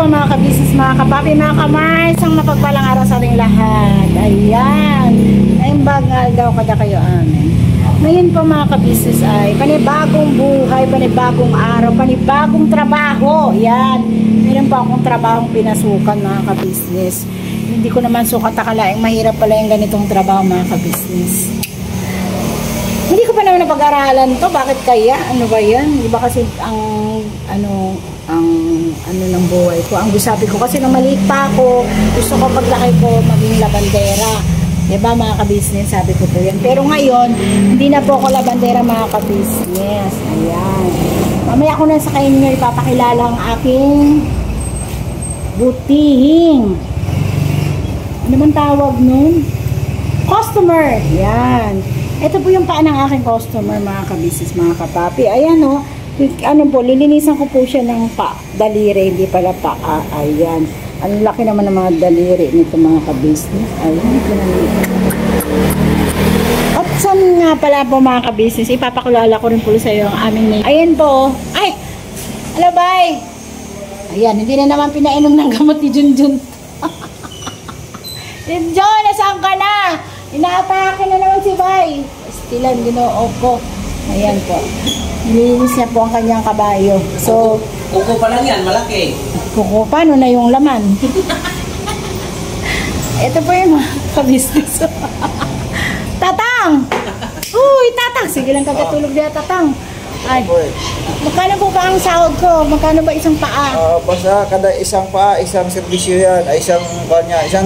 po mga ka-business, mga kapapi, mga ka-mars, ang mapagpalang araw sa ating lahat. Ayan. Ngayong bagal daw kada kayo amin. Ngayon po mga ka-business ay panibagong buhay, panibagong araw, panibagong trabaho. Yan. Meron pa akong trabahong pinasukan mga ka-business. Hindi ko naman sukat akalaing mahirap pala yung ganitong trabaho mga ka-business. Hindi ko pa naman napag-aralan to. Bakit kaya? Ano ba yan? Di ba kasi ang ng buhay ko. Ang gusabi ko kasi nung maliit pa ako, gusto ko paglaki ko maging labandera. Diba mga ka-business? Sabi ko po yan. Pero ngayon, hindi na po ako labandera mga ka-business. Ayan. Mamaya ko na sa inyo ipapakilala ang aking butihing. Ano man tawag nun? Customer. Yan. Ito po yung paa ng aking customer mga ka-business, mga kapapi. Ayan o. Ano po, lilinisan ko po siya ng daliri, hindi pala paa. Ayan. Ang laki naman ng mga daliri nito mga ka-business. Ayan. At saan nga pala po mga ka-business, ipapakulala ko rin po sa iyo ang aming name. Ayan po. Ay! Alabay! Ayan, hindi na naman pinainom ng gamot ni Junjun. Junjun, nasaan ka na? Inaatake na naman si Bay. Stilan, ginoo ko. Ayan po. Nilinis niya po ang kanyang kabayo. So, kuko pa lang yan, malaki. Kuko, paano na yung laman? Ito po yung mga ka-business. Tatang! Uy, Tatang! Sige lang kagatulog niya, Tatang. Ay, magkano po ba ang sahod ko? Magkano ba isang paa? Basta kada isang paa, isang serbisyo yan. Isang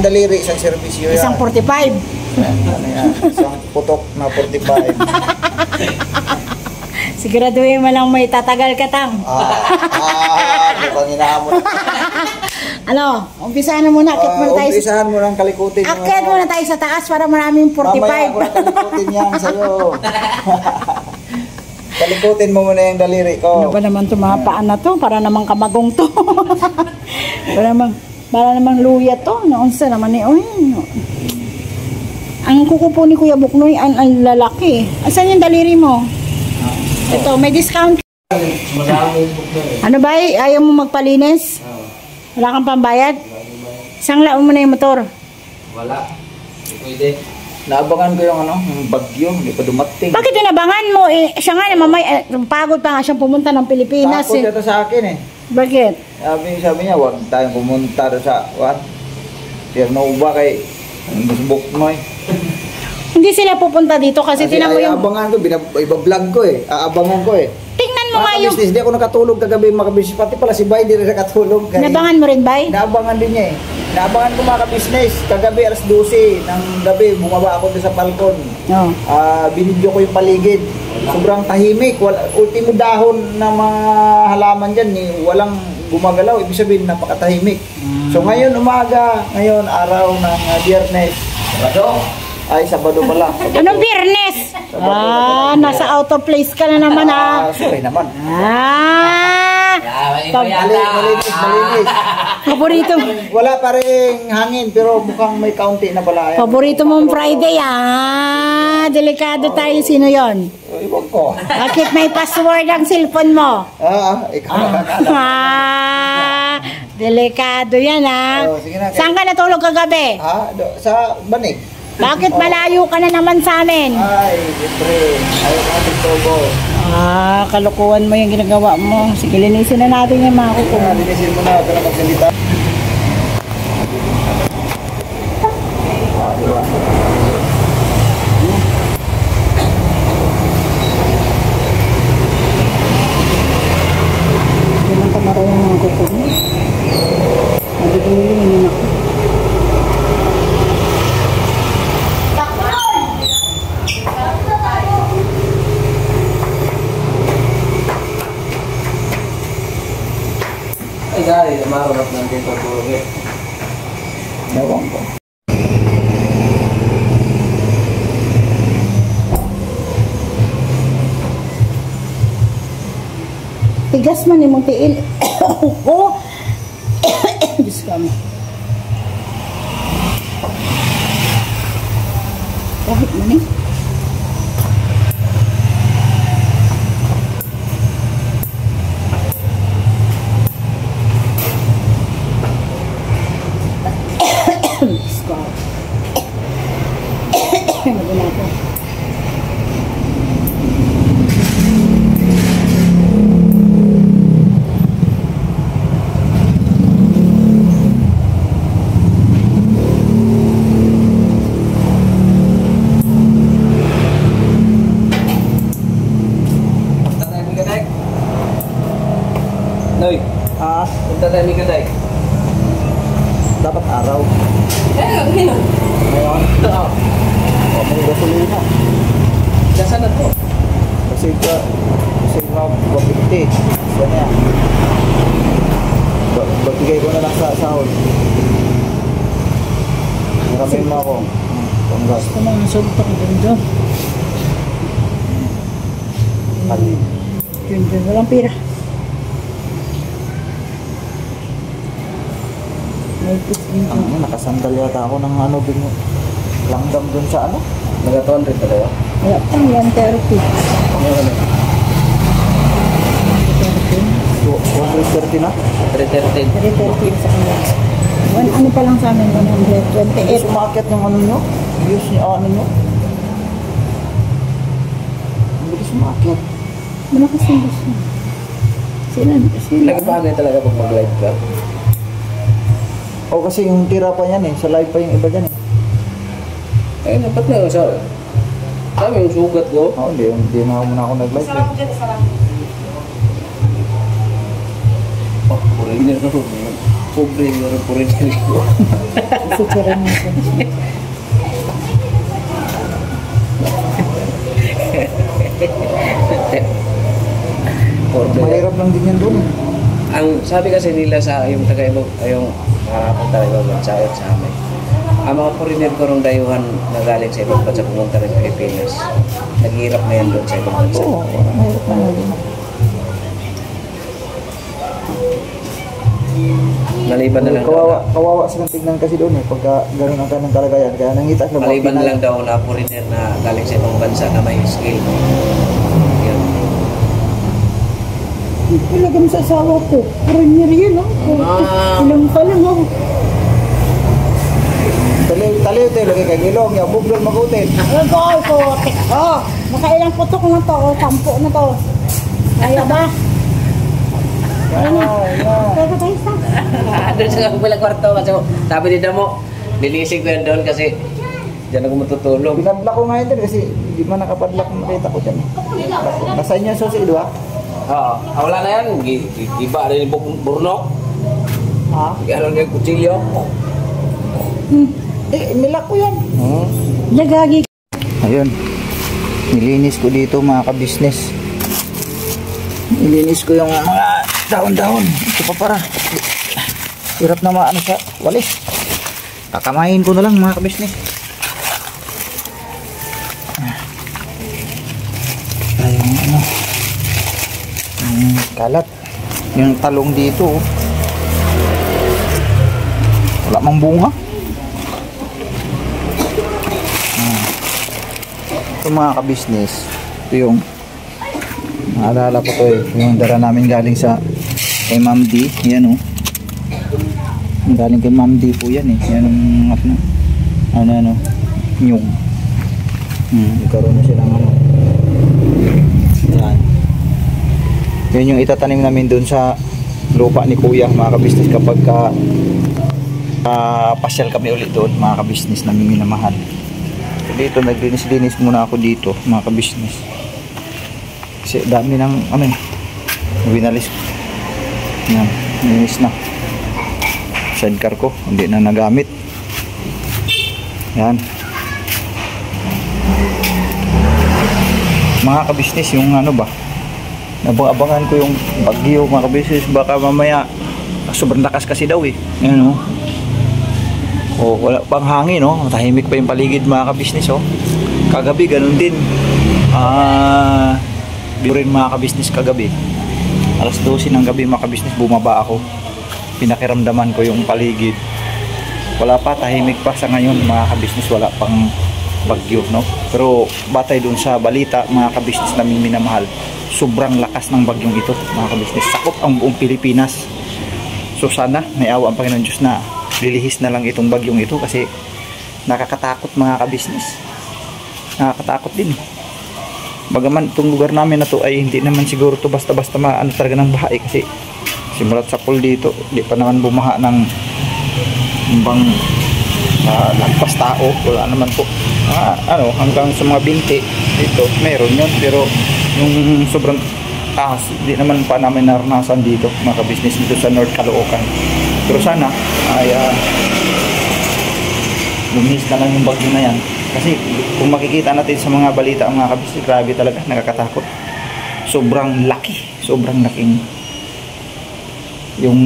daliri, isang serbisyo yan. Isang 45. Ano yan? Isang putok na 45. Siguraduhin mo lang may tatagal ka, Tang. Mukhang inahamon. Ano, umpisahan na muna. Umpisahan mo lang kalikutin. Akit muna tayo sa taas para maraming 45. Mamaya ko na kalikutin yan sa'yo. Kalikutin mo muna yung daliri ko. Ano ba naman ito, mga paan na to? Para namang kamagong to. para namang luya to. Naunsa naman eh. No. Ang kuko po ni Kuya Buknoy, ang lalaki. Asan yung daliri mo? Ito, may discount. Ano ba? Ayaw mo magpalinis? Wala kang pambayad? Isang laon mo na yung motor? Wala. Pwede. Naabangan ko yung yung bagyo, hindi pa dumating. Bakit inabangan mo? Siya nga naman pagod pa nga siyang pumunta ng Pilipinas. Takot ito sa akin eh. Bakit? Sabi niya, huwag tayong pumunta sa Tiernuba kay Buknoy. Hindi sila pupunta dito kasi tinan mo yung... Abangan ko, iba-vlog ko eh. Aabangan ko eh. Tingnan mo nga yung... Di ako nakatulog kagabi mga business. Pati pala si Bay, di rin nakatulog. Nabangan mo rin, Bay? Naabangan din niya eh. Naabangan ko mga business. Kagabi alas 12 ng gabi, bumaba ako sa balkon. No. Binidyo ko yung paligid. Sobrang tahimik. Ultimo dahon ng mga halaman dyan, walang gumagalaw. Ibig sabihin, napakatahimik. So ngayon umaga, ngayon araw ng Biyernes. Ay, Sabado pala. Anong Biyernes? Nasa out of place ka na naman Sorry naman. Malinis. Paborito. Wala pa rin hangin, pero mukhang may kaunti na pala. Paborito mong Friday delikado tayo. Sino yon? Iwan ko. Bakit may password ang cellphone mo? Ikaw na. Delikado yan Sige na, Saan ka natulog kagabi? Sa Banig. Bakit malayo ka na naman sa amin? Ay, siyempre. Ayaw natin tubo. Kalukuhan mo yung ginagawa mo. Sige, linisin na natin yung mga kuko. Linisin mo na. Ito na magsalita. Hindi lang kamara yung mga kuko mo. Nagigilin ako. Ay, marunong ng dito tulog eh. Ewan ko. Tigas man yung tiil. Diyos ka mo. Kahit man eh. Ay, punta tayo ni Kaday. Dapat araw. Ngayon. Ngayon, Oo. may gasolina. Nasaan na to? Kasi nga, 250. Yan yan. Bagbigay ko na lang sa sahod. Maraming mo ako. Panggas. Gusto mo nasulta ko dun dun. Dun dun, walang pira. May pus din dun. Nakasandal yata ako ng ano dun. Langgam dun sa ano? Mga 200 talaga. Wala pang yan, therapy. Ano? 130 na? 313. 330 sa kanya. Ano pa lang sa amin, 128. Sumakit yung ano nyo? Views nyo, ano nyo? Ang bilis sumakit. Malakas yung gusto. Sila. Nagpahagay talaga pag mag-live ka. O kasi yung tira pa yan eh. Sa live pa yung iba dyan eh. Eh, dapat na sa... Sabi yung sugat ko. Oo, hindi na muna ako nag-live eh. Foreigner ko. Pobre yung foreigner ko. Kasi tira mo ito. Mahirap lang din yan doon eh. Ang sabi kasi nila sa yung taga-ibog, yung harapan taga-ibog sa amin. Ang mga foreigner ko rong dayuhan na galing sa ibang bansa pumunta rin Pilipinas. Naghihirap na yan doon sa ibang bansa. Oo, mahirap na din. Maliban na lang Kawawa silang tignan kasi doon eh. Pagka gano'n ang kanang kalagayan. Kaya nangita sa maliban na lang daw na foreigner na galing sa ibang bansa na may skill. Yan. Ilagam sa asawa ko. Premier yun, oh. Ilang ka lang, oh. Taliw tayo, lagay kay Gilong. Yung bublon magutin. Ay, putik. Oh, nakailang putok na to. Oh, 10 na to. Kaya ba? Kaya tayo sa. Doon sa kabilang kwarto kasi sabi ni Damo, linisin ko yan doon kasi diyan ako matutulog. Pinadla ko ngayon din kasi di man nakapadlock makita ko dyan. Nasa inyo yung susi, di ba? Oo. Wala na yan. Iba rin yung burnok. Ha? Ano yung kutsilyo. Nilak ko yan. Lagagi. Ayun. Nilinis ko dito mga ka-business. Nilinis ko yung mga dahon-dahon. Ito pa para. Hirap na maano sa walis. Kakamayin ko na lang mga ka-business. Yung ano. Yung kalat. Yung talong dito. Wala mang bunga. Ito mga ka-business. Ito yung naalala ko to eh. Yung dara namin galing sa kay Ma'am D. Yan oh. Galing kay Ma'am D po yan eh. Yan yung ano nyung. Ikaroon na silang ano. Yan. Yun yung itatanim namin dun sa lupa ni Kuya mga ka-business kapag pasyal kami ulit doon mga ka-business namin minamahal. Dito naglinis-linis muna ako dito mga ka-business kasi dami ng ano eh winalis yan, linis na sidecar ko, hindi na nagamit yan mga ka-business yung ano ba nabang-abangan ko yung bagyo mga ka-business baka mamaya sobrang lakas kasi daw eh yan o wala pang hangin, no? Tahimik pa yung paligid mga ka-business, oh. Kagabi, ganun din. Rin mga ka-business kagabi. Alas 12 ng gabi mga ka-business, bumaba ako. Pinakiramdaman ko yung paligid. Wala pa, tahimik pa sa ngayon mga ka-business, wala pang bagyo, no? Pero batay dun sa balita, mga ka-business namin minamahal, sobrang lakas ng bagyong ito, mga ka-business. Sakop ang buong Pilipinas. So sana, may awa ang Panginoon Diyos na lilihis na lang itong bagyong ito kasi nakakatakot mga ka-business. Nakakatakot din. Bagaman itong lugar namin na to ay hindi naman siguro to basta-basta maano talaga ng baha eh, kasi simulat sa pool dito, hindi pa naman bumaha ng bang lagpas tao, wala naman po. Hanggang sa mga binti dito, meron yun, pero yung sobrang ahas, hindi naman pa namin naranasan dito mga ka-business dito sa North Caloocan. Pero sana ay lumihis na lang yung bagyo na yan. Kasi kung makikita natin sa mga balita mga ka-business, grabe talaga, nakakatakot. Sobrang laki, sobrang laking yung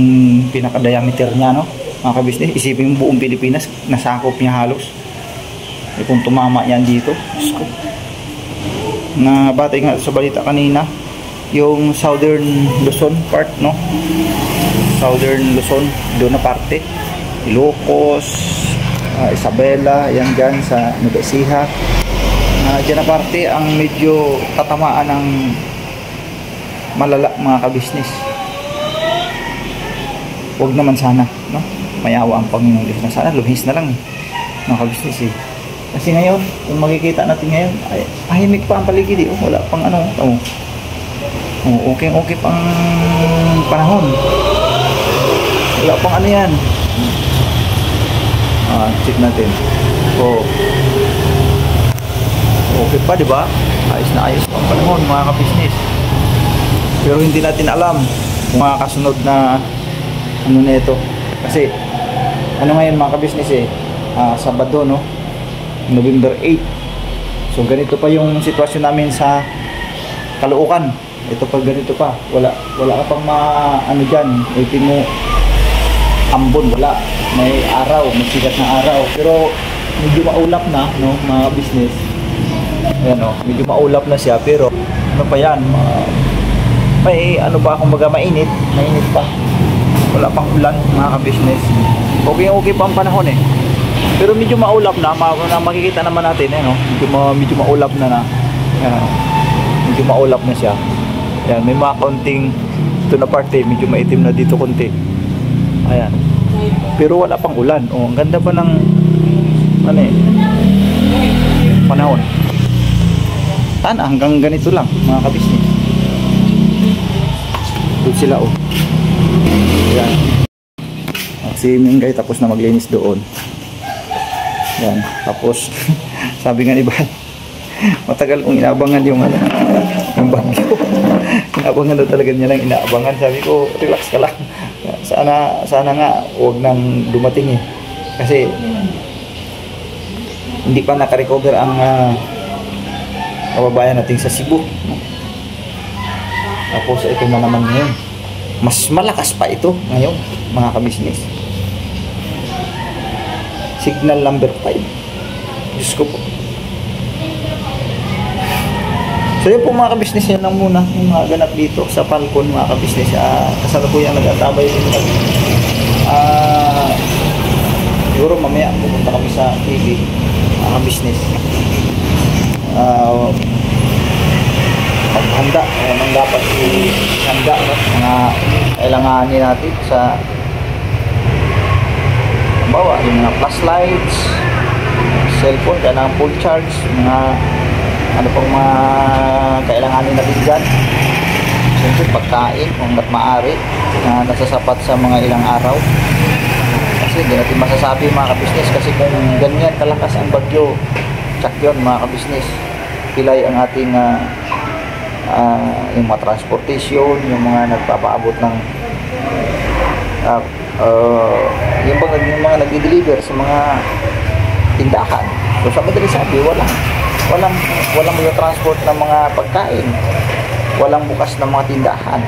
pinaka-diameter niya, no mga ka-business. Isipin mo buong Pilipinas, nasakop niya halos. E kung tumama yan dito, Diyos ko. Na batay nga sa balita kanina, yung Southern Luzon part, no? Southern Luzon, doon na parte. Ilocos, Isabela, yan dyan sa Nueva Ecija. Dyan na parte ang medyo tatamaan ng malala mga ka-business. Huwag naman sana, no? Mayawa ang Panginoon Diyos na sana lumihis na lang mga ka-business eh. Kasi ngayon, kung makikita natin ngayon, ay tahimik pa ang paligid eh. Wala pang ano, okay pang panahon. Wala pang ano yan. Check natin. Okay pa, di ba? Ayos na ayos pang panahon mga ka-business. Pero hindi natin alam kung mga kasunod na ano na ito. Kasi ano ngayon mga ka-business eh, Sabado, no? November 8. So ganito pa yung sitwasyon namin sa Caloocan. Ito pa ganito pa. Wala ka pang ano diyan. Ipin mo ambon, wala. May araw, may sikat na araw. Pero medyo maulap na, no, mga business. Ayan, no, medyo maulap na siya pero ano pa yan? May ano pa kumbaga mainit pa. Wala pang ulan mga ka-business. Okay pa ang panahon eh. Pero medyo maulap na, makikita naman natin no? Medyo maulap na. Ayan, medyo maulap na siya. Ayan, may mga konting ito na parte, medyo maitim na dito konti. Ayan. Pero wala pang ulan. Ang ganda pa ng ano eh, panahon. Sana hanggang ganito lang mga ka-business. Doon sila Ayan. Si Mingay tapos na maglinis doon. Yan. Tapos sabi nga ni Bal, matagal kong inaabangan yung bagyo. Inaabangan daw talaga niya lang inaabangan. Sabi ko, relax ka lang. Sana nga huwag nang dumating eh. Kasi hindi pa nakarecover ang kababayan natin sa Cebu. Tapos ito na naman ngayon. Mas malakas pa ito ngayon mga ka-business. Signal number 5. Diyos ko po. So yun po mga ka-business, yan lang muna yung mga ganap dito sa Falcon mga ka-business. Kasalukuyan nag-atabay dito. Siguro mamaya pupunta kami sa TV mga ka-business. Maghanda. Anong dapat i-handa mga kailanganin natin sa bawa yung mga flashlights, cellphone, kailangan full charge, mga ano pang mga kailanganin natin dyan. Siyempre pagkain kung maaari na nasasapat sa mga ilang araw. Kasi hindi natin masasabi mga ka-business kasi kung ganyan kalakas ang bagyo, tsak yun mga ka-business, pilay ang ating yung mga transportation, yung mga nagpapaabot ng yung mga nagdi-deliver sa mga tindahan. So sa madali sabi, walang mga transport ng mga pagkain, walang bukas ng mga tindahan.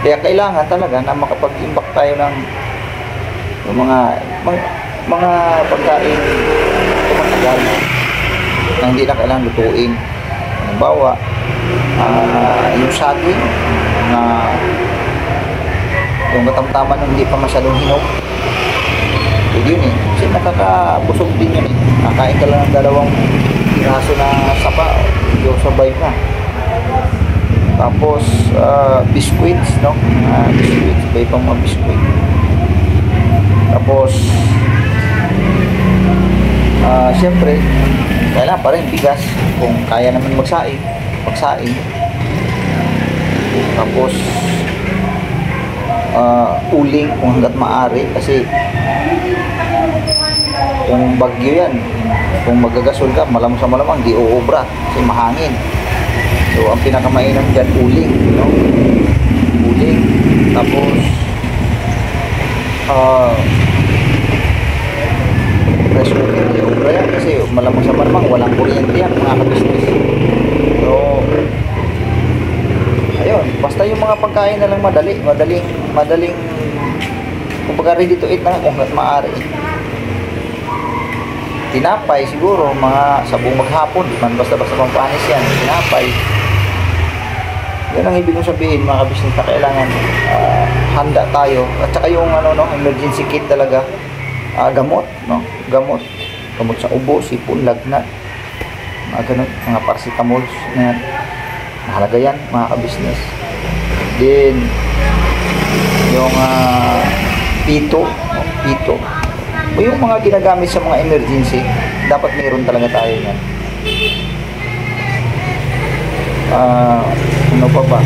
Kaya kailangan talaga na makapag-imbak tayo ng mga pagkain tumatagal na hindi na kailangan lutuin. Halimbawa, yung saging na yung katamtaman nung hindi pa masyadong hinog, yun eh, kasi nakakabusog din yun eh. Nakain ka lang ng 2 piraso na sapa, yung sabay na. Tapos biscuits, no? Biscuits, iba pang mga biscuit. Tapos siyempre kailangan pa rin bigas kung kaya naman magsaing. Tapos uling kung hanggat maaari kasi kung bagyo yan, kung magagasol ka malamang di uubra kasi mahangin. So ang pinakamainam dyan, uling, no? Uling, tapos rice cooker, yung obra yan kasi malamang sa malamang walang kuryente yan mga ka-business. So ayun, basta yung mga pagkain na lang madaling kumbaga ready to eat na kung maaari. Tinapay siguro mga sabong maghapon, di man basta-basta pang panis yan, tinapay. Yan ang ibig kong sabihin mga ka-business na kailangan handa tayo. At saka yung emergency kit talaga, gamot, no? Gamot sa ubo, sipon, lagnat, mga ganun, mga paracetamol na mahalaga yan mga ka-business. Then yung pito, no? Pito o yung mga ginagamit sa mga emergency, dapat mayroon talaga tayo yan. Ano pa ba?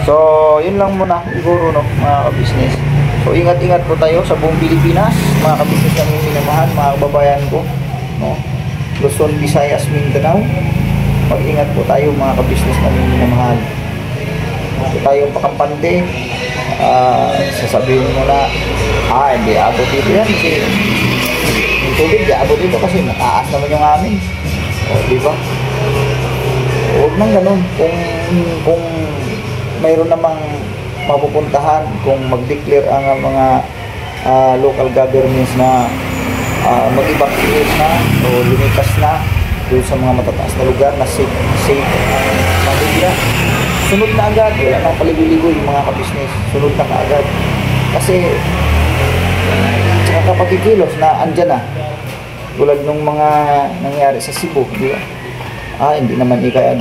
So yun lang muna siguro, no, mga ka-business. So ingat-ingat po tayo sa buong Pilipinas, mga ka-business na minamahal, mga kababayan ko, no? Luzon, Visayas, Mindanao, mag-ingat po tayo mga ka-business na minamahal. Kung tayong pakampante, sasabihin mo na hindi abot dito yan kasi yung tubig di abot dito kasi mataas naman yung amin, diba? Huwag nang ganun. Kung mayroon namang mapupuntahan, kung mag-declare ang mga local governments na mag-evacuate na o lumikas na doon sa mga matataas na lugar na safe pamilya, sunod na agad. Wala nang paligoy-ligoy yung mga ka-business, sunod na agad kasi tsaka kapag ikilos na andyan na tulad nung mga nangyari sa Cebu, di ba? Hindi naman ika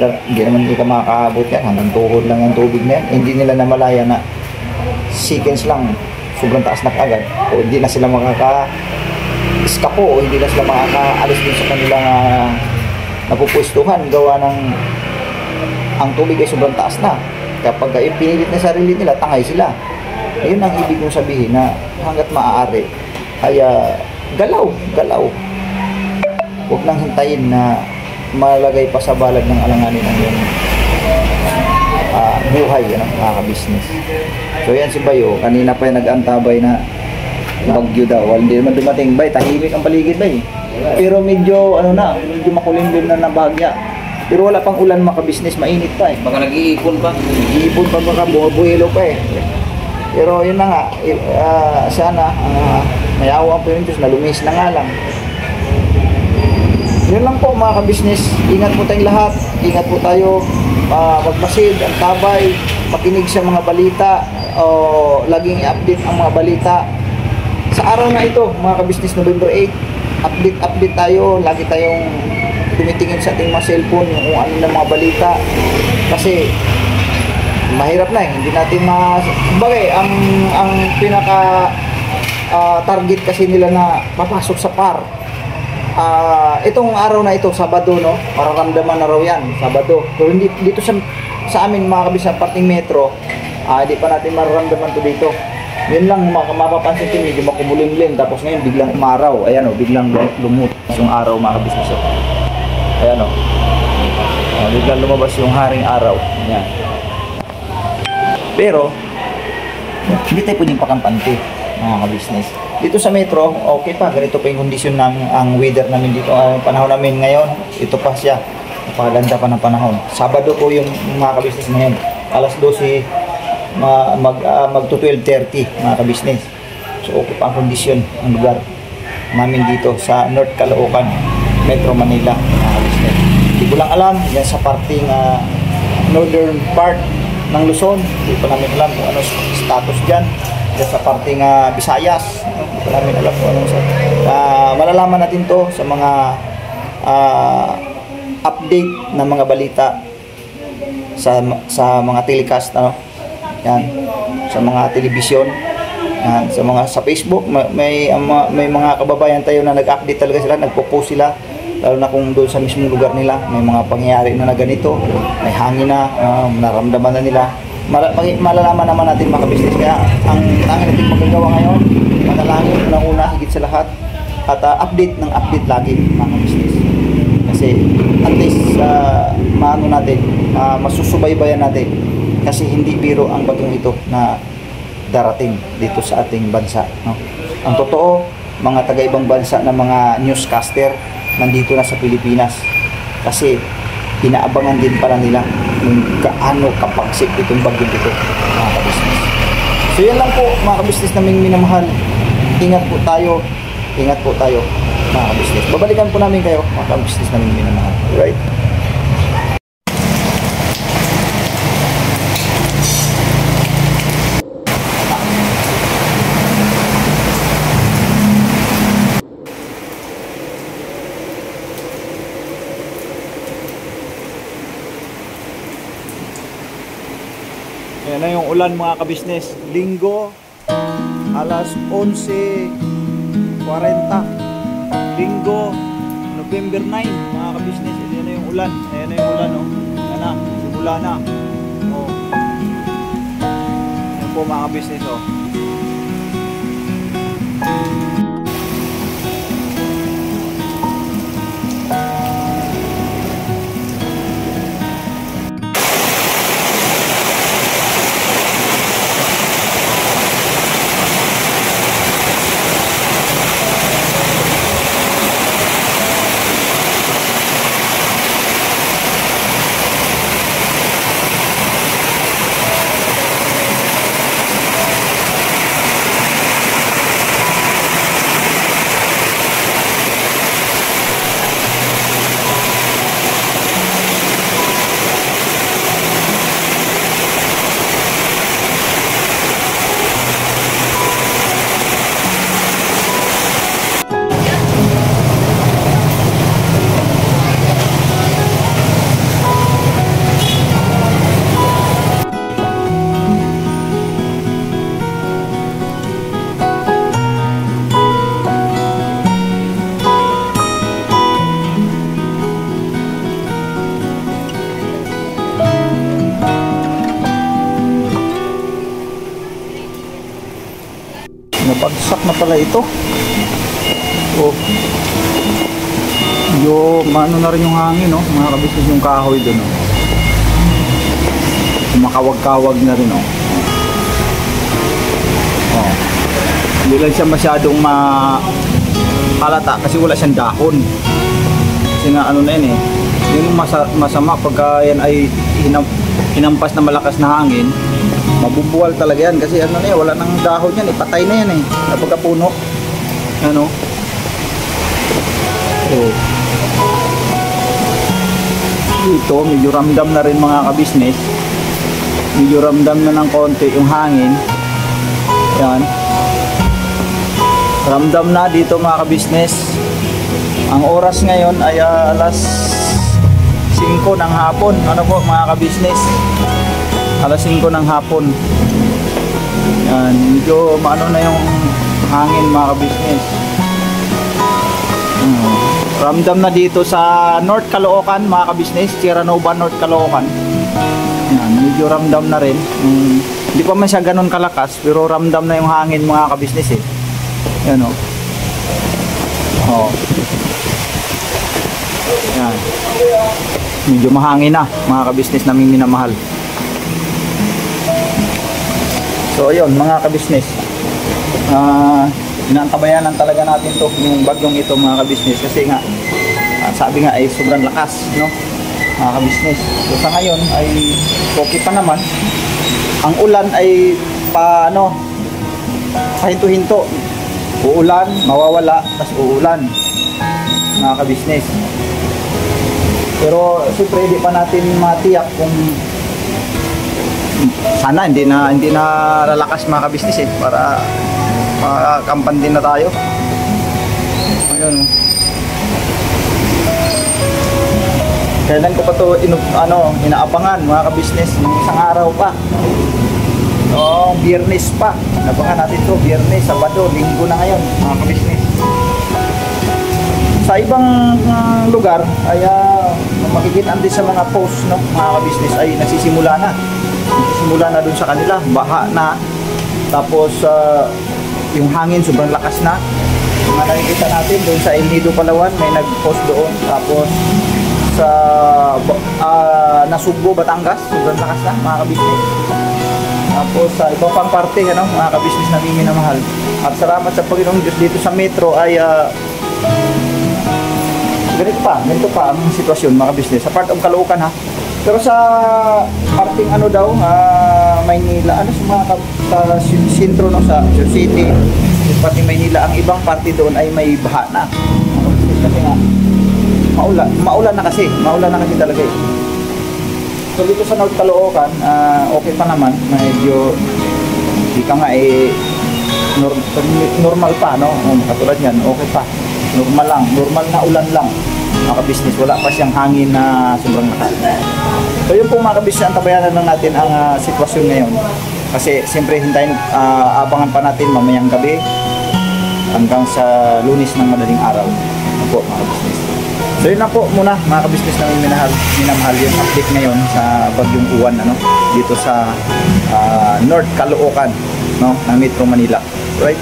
makakaabot yan, hanggang tuhod lang yung tubig na yan. Hindi nila namalaya na seconds lang sobrang taas na kaagad, o hindi na sila makaka-eskapo, o hindi na sila makaka-alis din sa kanilang napupwestuhan gawa ng ang tubig ay sobrang taas na. Kapag pinilit na sarili nila, tangay sila. Ayun ang ibig kong sabihin, na hanggat maaari ay galaw. Huwag nang hintayin na malagay pa sa balag ng alanganin ang yung buhay, mga ka-business. So yan si Bayo, kanina pa yung nag-antabay na bagyo daw. Hindi naman dumating, Bay, tahimik ang paligid, Bay. Pero medyo medyo makulimlim na bahagya. Pero wala pang ulan, mga ka-business, mainit pa eh. Baka nag-iipon pa. Nag-iipon pa, baka buhilo pa eh. Pero yun na nga, sana mayawa po yun Diyos na lumis na nga lang. Yun lang po mga ka-business, ingat po tayong lahat, ingat po tayo, magmasid, ang tabay, makinig sa mga balita, o laging i-update ang mga balita. Sa araw na ito mga ka-business, November 8, update tayo, lagi tayong tumitingin sa ating mga cellphone kung ano na mga balita, kasi mahirap na hindi natin bagay, ang pinaka target kasi nila na papasok sa PAR. Itong araw na ito, Sabado, no, mararamdaman na raw yan, Sabado. Pero hindi dito sa amin mga kabis sa parting metro, hindi pa natin mararamdaman to dito. Yun lang mapapansin ko, medyo makumulimlim, tapos ngayon biglang umaraw. Ayan o, biglang lumut yung araw mga kabis. Ayan o, biglang lumabas yung haring araw. Ayan. Pero hindi tayo pwedeng pakampante mga ka-business. Dito sa metro, okay pa, ganito pa yung kondisyon namin, ang weather namin dito, ang panahon namin ngayon, ito pa siya, napakaganda pa ng panahon. Sabado po yung mga ka-business ngayon, alas 12 mag to 12:30 mga ka-business. So okay pa ang kondisyon, ang lugar namin dito sa North Caloocan, Metro Manila mga ka-business. Hindi ko lang alam, yan sa parting northern part ng Luzon, hindi pa namin alam kung ano status dyan. Sa parting Visayas, hindi pa namin alam kung ano malalaman natin to sa mga update ng mga balita sa mga telecast, yan, sa mga telebisyon, yan, sa Facebook. May mga kababayan tayo na nag-update talaga sila, nagpo-post sila, lalo na kung doon sa mismong lugar nila may mga pangyayari na ganito, may hangin na, naramdaman na nila. Malalaman naman natin mga ka-business. Kaya ang tanging natin magagawa ngayon, manalangin unang-una higit sa lahat, at update ng update lagi mga ka-business. Kasi at least maano natin, masusubaybayan natin. Kasi hindi biro ang bagyong ito na darating dito sa ating bansa, no? Ang totoo, mga taga-ibang bansa na mga newscaster nandito na sa Pilipinas kasi inaabangan din para nila kung gaano kapagsik itong bagyong ito, mga kabisnes. So yan lang po, mga kabisnes naming minamahal. Ingat po tayo, mga kabisnes. Babalikan po namin kayo, mga kabisnes naming minamahal. Alright? Ayan na yung ulan, mga kabisnes. Linggo, alas 11:40. Linggo, November 9, mga kabisnes. Ayan na yung ulan. Ayan na yung ulan, oh. Ayan na, simula na. Oh. Ayan po, mga kabisnes, oh. Napagsak na pala ito. Oh. Maano na rin yung hangin, no? Mga kabisnes, yung kahoy doon, no? Kumakawag-kawag na rin, no? Oh. Hindi lang siya masyadong halata kasi wala siyang dahon. Kasi nga ano na yun, eh. Yung masama pagka yan ay hinampas na malakas na hangin, mabubuwal talaga yan kasi ano na yan, wala nang dahon yan, patay na yan, kapag puno, ano. Oh. Dito medyo ramdam na rin, mga kabisnes, medyo ramdam na ng konti yung hangin. Yan, ramdam na dito, mga kabisnes. Ang oras ngayon ay alas 5 ng hapon. Ano po, mga kabisnes, alas 5 ng hapon. Yan, medyo maano na yung hangin, mga kabisnes. Ramdam na dito sa North Caloocan, mga kabisnes, Sierra Nova, North Caloocan. Yan, medyo ramdam na rin. Hindi pa man siya ganun kalakas, pero ramdam na yung hangin, mga kabisnes, eh. Yan, oh. Oh. Yan. Medyo mahangin na, mga kabisnes naming minamahal. So ayun, mga kabisnes, inaantabayanan talaga natin to, yung bagyong ito, mga kabisnes, kasi nga sabi nga ay sobrang lakas, no, mga kabisnes. So sa ngayon ay okay pa naman. Ang ulan ay pahinto-hinto, uulan, mawawala, tas uulan, mga kabisnes. Pero siyempre hindi pa natin matiyak kung sana hindi na lalakas, mga kabisnes, eh, para makakampan din na tayo. Ayun. Kailan ko pa to inaabangan, mga kabisnes, ng isang araw pa. No, Biyernes pa. Inabangan natin to, Biyernes, Sabado, Linggo na ngayon, mga kabisnes. Sa ibang lugar ay makikita din sa mga post, no, mga kabisnes, ay nagsisimula na dun sa kanila, baha na, tapos yung hangin sobrang lakas na. Mga nakikita natin doon sa El Nido, Palawan, may nag-post doon. Tapos sa Nasugbo, Batangas, sobrang lakas na mga kabisnes. Tapos sa iba pang parte, ano, mga kabisnes na minamahal. At salamat sa Panginoong Diyos dito sa Metro ay ganito pa ang sitwasyon mga kabisnes. Sa part of Caloocan ha. Pero sa parting ano daw, Maynila, ano sa mga sa sentro no, sa City, pati Maynila, ang ibang parte doon ay may baha na. Kasi nga maulan na kasi talaga eh. So dito sa North Caloocan, okay pa naman, medyo di ka nga eh normal pa no, katulad yan, okay pa. Normal na ulan lang. Mga kabisnes, wala pa siyang hangin na sobrang lakas. So yun po mga kabisnes, ang tabayanan lang natin ang sitwasyon ngayon. Kasi siyempre abangan pa natin mamayang gabi hanggang sa Lunes ng madaling araw. Ano po mga kabisnes. So yun na po muna mga kabisnes na minamahal yung update ngayon sa Bagyong Uwan ano, dito sa North Caloocan no, ng Metro Manila. Right?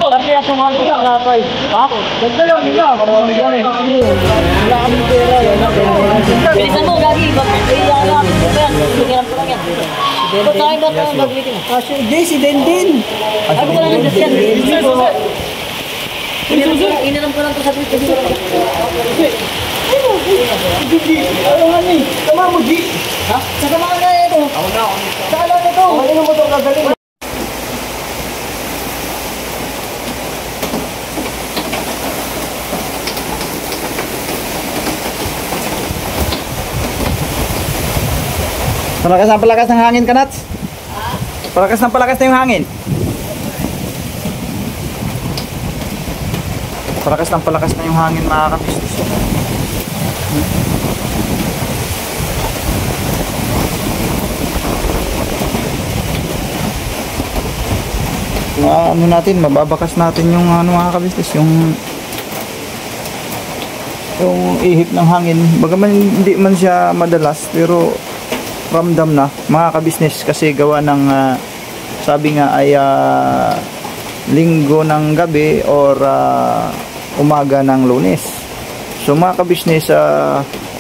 Kasi ako mga ito kapay. Ha? Ganda lang nila. Marami yan eh. Wala kami pera. Bilisan mo, lagi. Iyayak. Tingnan ko lang yan. Ba't tayo ba ito mag-meeting? Si Dendin. Ano ko lang yung yan? Inalam ko lang ito sa Twitter. Ano nga ni? Tama mo, G! Ha? Saka mga na ito. Saan lang ito? Ano yung motor kagaling? Palakas ng hangin ka, Nats? Palakas na yung hangin. Palakas na yung hangin, mga kabisnes. Ano natin, mababakas natin yung ano, mga kabisnes, yung ihip ng hangin. Bagaman hindi man siya madalas, pero ramdam na mga kabisnes kasi gawa ng sabi nga ay linggo ng gabi or umaga ng Lunes. So mga kabisnes,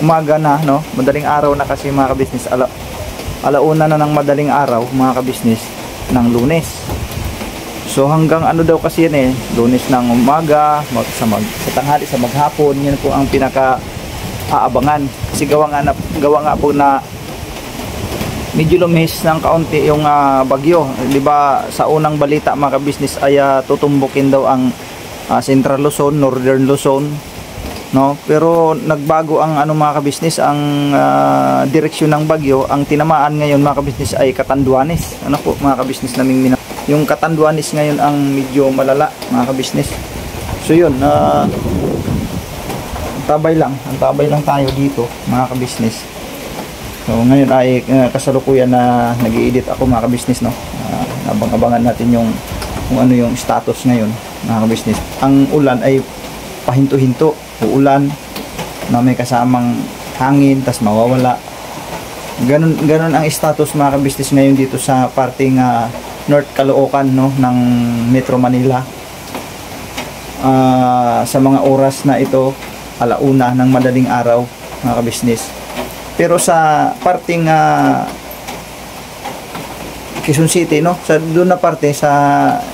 umaga na no, madaling araw na kasi mga kabisnes, alauna na ng madaling araw mga kabisnes ng Lunes. So hanggang ano daw kasi yan eh, Lunes ng umaga, sa tanghali, sa maghapon, yan po ang pinaka aabangan. Kasi gawa nga po na medyo lumihis ng kaunti yung bagyo. Di ba sa unang balita mga kabisnes ay tutumbukin daw ang Central Luzon, Northern Luzon, no? Pero nagbago ang ano mga kabisnes, ang direksyon ng bagyo. Ang tinamaan ngayon mga kabisnes ay Catanduanes. Ano po mga kabisnes naming yung Catanduanes ngayon ang medyo malala mga kabisnes. So yun, antabay lang tayo dito mga kabisnes. So ngayon ay kasalukuyan na nag-i-edit ako mga kabisnes no. Abang-abangan natin kung ano yung status ngayon mga kabisnes. Ang ulan ay pahinto-hinto, uulan na may kasamang hangin tas mawawala. Ganun ang status mga kabisnes ngayon dito sa parting North Caloocan no ng Metro Manila. Sa mga oras na ito, alauna ng madaling araw mga kabisnes. Pero sa parting Quezon City no, sa doon na parte sa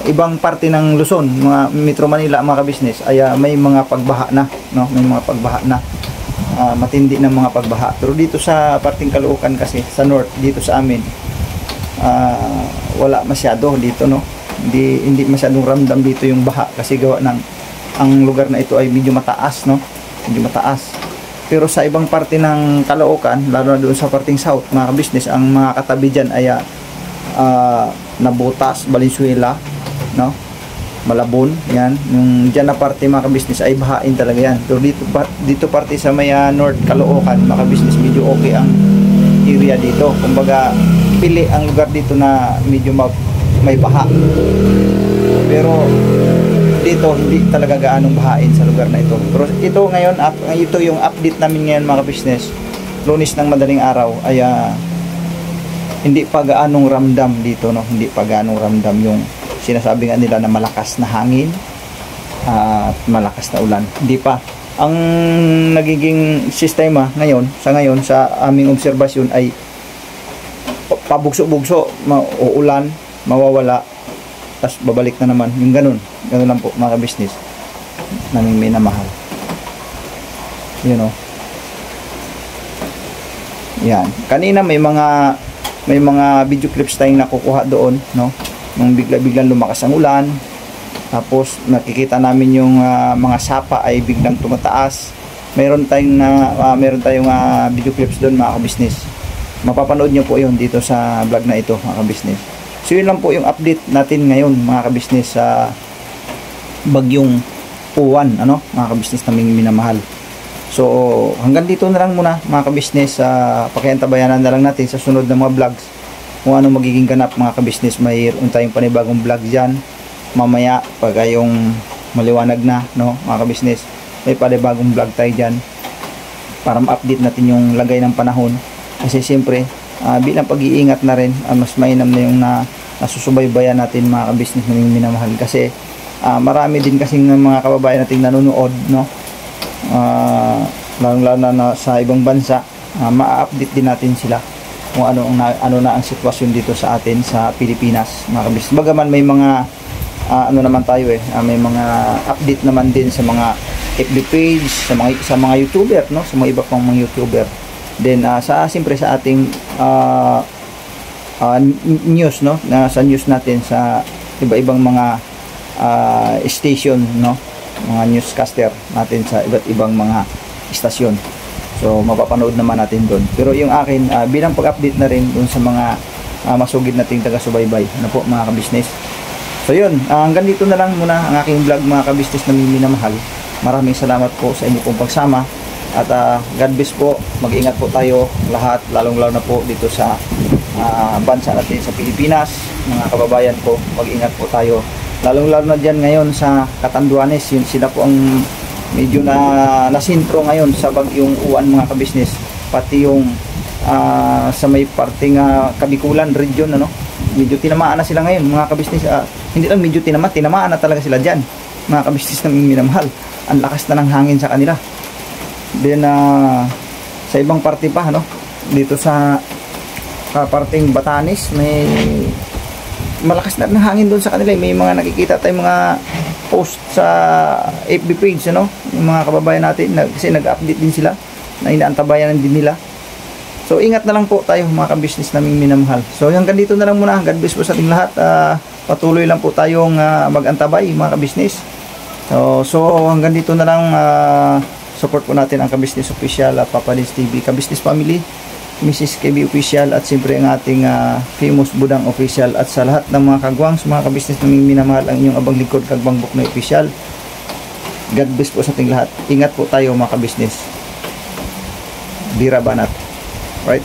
ibang parte ng Luzon, mga Metro Manila mga kabisnes ay may mga pagbaha na no, may mga pagbaha na matindi ng mga pagbaha. Pero dito sa parting Caloocan kasi sa north dito sa amin wala masyado dito, no. Hindi masyadong ramdam dito yung baha kasi gawa ng ang lugar na ito ay medyo mataas, no. Medyo mataas. Pero sa ibang parte ng Caloocan, lalo na doon sa parting south, mga ka-business, ang mga katabi dyan ay Nabotas, Valenzuela, no? Malabon, yan. Yung dyan na parte, mga ka-business, ay bahain talaga yan. Pero dito parte sa may North Caloocan, mga ka-business, medyo okay ang area dito. Kumbaga, pili ang lugar dito na medyo may baha. Pero dito hindi talaga gaanong bahain sa lugar na ito. Pero ito ngayon, ito yung update namin ngayon, mga business. Lunes ng madaling araw ay hindi pa gaanong ramdam dito, no. Hindi pa gaanong ramdam yung sinasabi nga nila na malakas na hangin at malakas na ulan. Hindi pa. Ang nagiging sistema ngayon sa aming obserbasyon ay pabugso-bugso, uulan, mawawala, tapos babalik na naman. Yung ganun lang po, mga business naming minamahal. You know. Yan. Kanina may mga video clips tayong nakukuha doon, no? Nung biglang lumakas ang ulan. Tapos nakikita namin yung mga sapa ay biglang tumataas. Meron tayong video clips doon, mga business. Mapapanood nyo po yun dito sa vlog na ito, mga business. So yun lang po yung update natin ngayon, mga ka-business, sa bagyong Uwan, mga ka-business naming minamahal. So hanggang dito na lang muna, mga ka-business. Pakiantabayanan na lang natin sa sunod na mga vlogs kung ano magiging ganap, mga ka-business. Mayroon tayong panibagong vlog dyan mamaya pag yung maliwanag na, no, mga ka-business. May panibagong vlog tayo dyan para ma-update natin yung lagay ng panahon. Kasi siyempre bilang pag-iingat na rin, mas mainam na yung nasusubaybayan natin, mga ka-business naming minamahal. Kasi marami din kasing mga kababayan nating nanonood, no, lalo na sa ibang bansa. Ma-update din natin sila kung ano na ang sitwasyon dito sa atin sa Pilipinas, mga ka-business. Bagaman may mga naman tayo may mga update naman din sa mga FB page, sa mga YouTuber, no, sa mga iba pang mga YouTuber. Then siyempre sa ating news, no, sa news natin sa iba-ibang mga station, no, mga newscaster natin sa iba't ibang mga istasyon. So mapapanood naman natin doon. Pero yung akin bilang pag-update na rin doon sa mga masugid nating taga-subaybay, po, mga ka-business. So yun, hanggang dito na lang muna ang aking vlog, mga ka-business na minamahal. Maraming salamat po sa inyo pong pagsama. At God bless po. Mag-ingat po tayo lahat, lalong-lalo na po dito sa bansa natin sa Pilipinas. Mga kababayan po, mag-ingat po tayo. Lalong-lalo na dyan ngayon sa Catanduanes. Sila po ang medyo nasintro ngayon sa bagyong Uwan, mga ka-business. Pati yung sa may parting Kabikulan region, medyo tinamaan na sila ngayon, mga ka-business. Hindi lang medyo tinamaan na talaga sila dyan, mga ka-business na minamahal. Ang lakas na ng hangin sa kanila. Then sa ibang parte pa, dito sa parting Batanes, may malakas na ng hangin doon sa kanila. May mga nakikita tayong mga post sa FB page, yung mga kababayan natin, kasi nag-update din sila na inaantabayan din nila. So ingat na lang po tayo, mga ka-business naming minamahal. So hanggang dito na lang muna. God bless po sa ating lahat. Patuloy lang po tayong mag-antabay, mga ka-business. So hanggang dito na lang. Support po natin ang Ka-Business Official at Papa Dins TV, Ka-Business Family, Mrs. KB Official, at siyempre ang ating famous Budang Official, at sa lahat ng mga kagwangs, mga ka-business naming minamahal, ang inyong abang lingkod, Kagwang Buknoy Official. God bless po sa ating lahat. Ingat po tayo, mga ka-business. Bira banat. Right?